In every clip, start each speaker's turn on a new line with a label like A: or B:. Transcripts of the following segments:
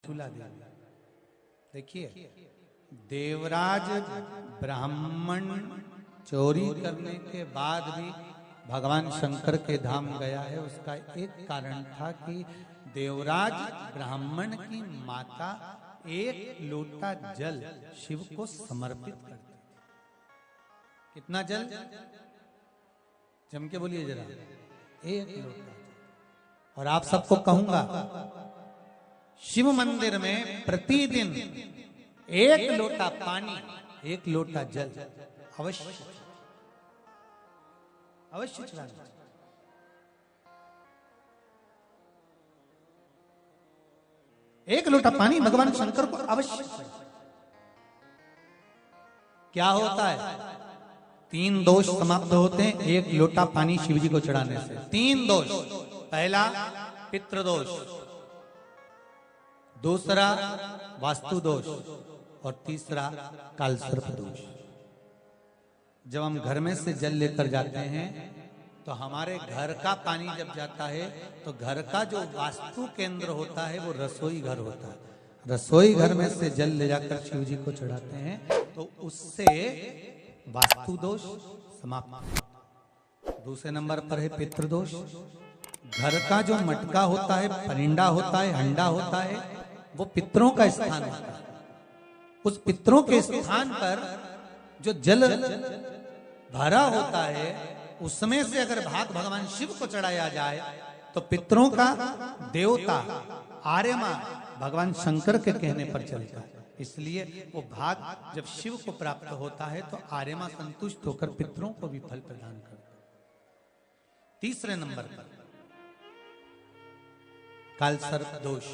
A: चूल्हा दिया। देखिए, देवराज ब्राह्मण चोरी करने के बाद भी भगवान शंकर के धाम गया है। उसका एक कारण था कि देवराज ब्राह्मण की माता एक लोटा जल शिव को समर्पित करती। कितना जल? जम के बोलिए जरा। एक लोटा। और आप सबको कहूंगा, शिव मंदिर में प्रतिदिन एक लोटा पानी, एक लोटा जल अवश्य चढ़ाना। एक लोटा पानी भगवान शंकर को अवश्य। क्या होता है? 3 दोष समाप्त होते हैं एक लोटा पानी शिव जी को चढ़ाने से। 3 दोष। पहला पितृदोष, दूसरा वास्तु दोष और तीसरा कालसर्प दोष। जब हम घर में से जल लेकर जाते हैं तो हमारे घर का पानी जब जाता है तो घर का जो वास्तु केंद्र होता है वो रसोई घर होता है। रसोई घर में से जल ले जाकर शिव जी को चढ़ाते हैं तो उससे वास्तु दोष समाप्त। दूसरे नंबर पर है पितृदोष। घर का जो मटका होता है, परिंडा होता है, हंडा होता है, वो पितरों का स्थान होता है। उस पितरों के स्थान पर जो जल भरा होता है उसमें से अगर भाग भगवान शिव को चढ़ाया जाए तो पितरों का देवता आर्यमा भगवान शंकर के कहने पर चलता है। इसलिए वो भाग जब शिव को प्राप्त होता है तो आर्यमा संतुष्ट होकर पितरों को भी फल प्रदान करता है। तीसरे नंबर पर कालसर्प दोष।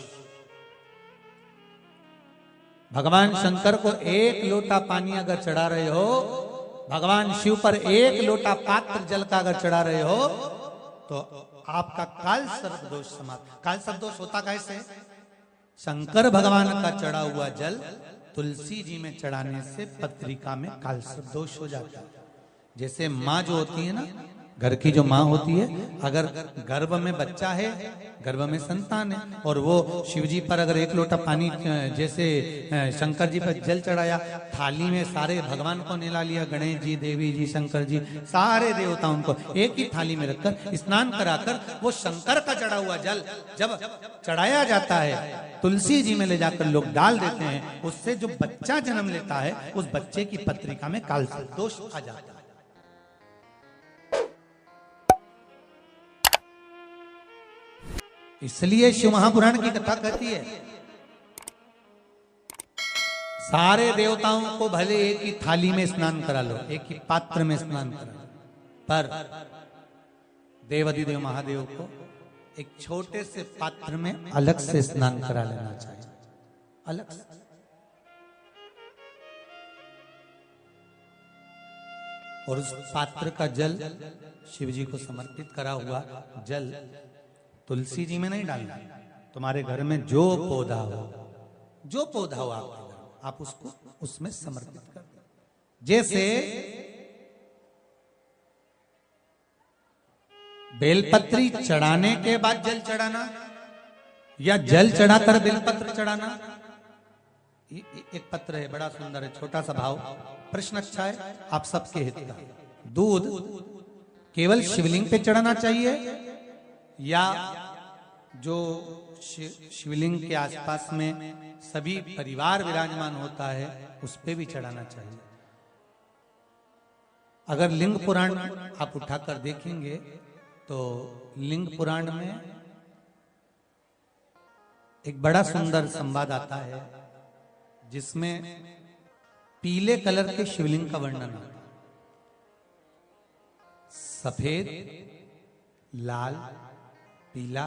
A: भगवान शंकर को एक लोटा पानी अगर चढ़ा रहे हो, भगवान शिव पर एक लोटा पात्र जल का अगर चढ़ा रहे हो तो आपका कालसर्प दोष समाप्त। कालसर्प दोष होता कैसे? शंकर भगवान का चढ़ा हुआ जल तुलसी जी में चढ़ाने से पत्रिका में कालसर्प दोष हो जाता है। जैसे माँ जो होती है ना, घर की जो माँ होती है, अगर गर्भ में बच्चा है, गर्भ में संतान है, और वो शिव जी पर अगर एक लोटा पानी जैसे शंकर जी पर जल चढ़ाया, थाली में सारे भगवान को निला लिया, गणेश जी, देवी जी, शंकर जी, सारे देवताओं को एक ही थाली में रखकर स्नान कराकर वो शंकर का चढ़ा हुआ जल जब चढ़ाया जाता है तुलसी जी में ले जाकर लोग डाल देते हैं, उससे जो बच्चा जन्म लेता है उस बच्चे की पत्रिका में कालसर्प दोष आ जाता है। इसलिए शिव महापुराण की कथा कहती है सारे देवताओं को भले एक ही थाली में स्नान करा लो, एक ही पात्र में स्नान करा लो, पर देवाधिदेव महादेव को एक छोटे से पात्र में अलग से स्नान करा लेना चाहिए, अलग से। और उस पात्र का जल शिव जी को समर्पित करा हुआ जल तुलसी जी में नहीं डालना। तुम्हारे घर में जो पौधा हो आपके घर, आप उसको उसमें समर्पित कर दो। जैसे बेलपत्री चढ़ाने के बाद जल चढ़ाना या जल चढ़ाकर बेलपत्र चढ़ाना। एक पत्र है, बड़ा सुंदर है, छोटा सा भाव, प्रश्न अच्छा है, आप सबके हित का। दूध केवल शिवलिंग पे चढ़ाना चाहिए या जो शिवलिंग के आसपास में सभी परिवार विराजमान होता है उस पे भी चढ़ाना चाहिए? अगर लिंग पुराण आप उठाकर देखेंगे तो लिंग पुराण में एक बड़ा सुंदर संवाद आता है जिसमें पीले कलर के शिवलिंग का वर्णन आता है। सफेद, लाल, पीला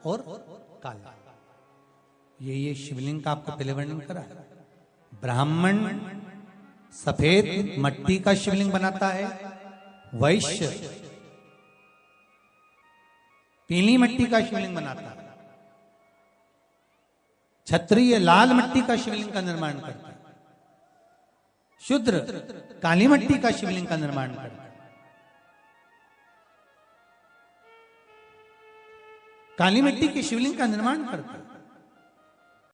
A: और काला, ये शिवलिंग का आपको पहले वर्णन करा। ब्राह्मण सफेद मट्टी का शिवलिंग बनाता है, वैश्य पीली मट्टी का शिवलिंग बनाता है, क्षत्रिय लाल मट्टी का शिवलिंग का निर्माण करता है, शूद्र काली मट्टी का शिवलिंग का निर्माण करता है। काली मिट्टी के शिवलिंग का निर्माण करता है।